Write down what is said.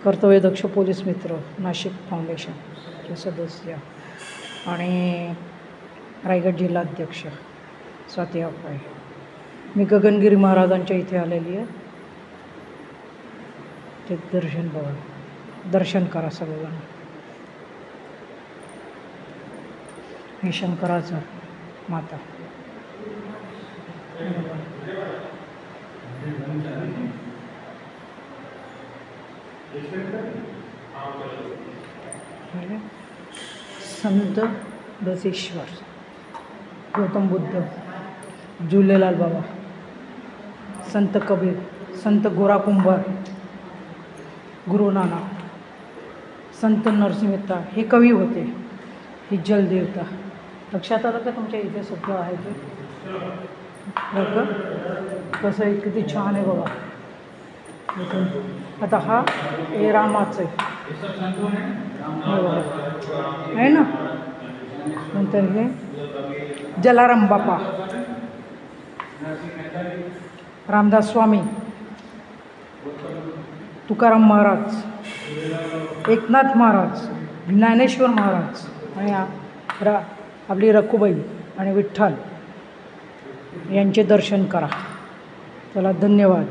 कर्तव्यदक्ष police मित्र नाशिक फाउंडेशनचे सदस्य आणि रायगड जिल्हाध्यक्ष स्वाती अप्पाय। मी गगनगिरी महाराजांच्या इथे आलेली आहे। ते दर्शन बघा, दर्शन करा सगळेजण। हे शंकराचं माता संत बसेश्वर, गौतम बुद्ध, झूलेलाल बाबा, संत कबीर, संत गोरा कुंभार, गुरु नानक, संत नरसिंहता हे कवी होते। ही जलदेवता लक्षात आलं का तुमच्या इथे सगळं आहे ते बघा कसं आहे, किती छान आहे बघा। आता हा हे रामाचं आहे ना। नंतर हे जलाराम बापा, रामदास स्वामी, तुकाराम महाराज, एकनाथ महाराज, ज्ञानेश्वर महाराज आणि आपली रखुबाई आणि विठ्ठल यांचे दर्शन करा। चला, धन्यवाद।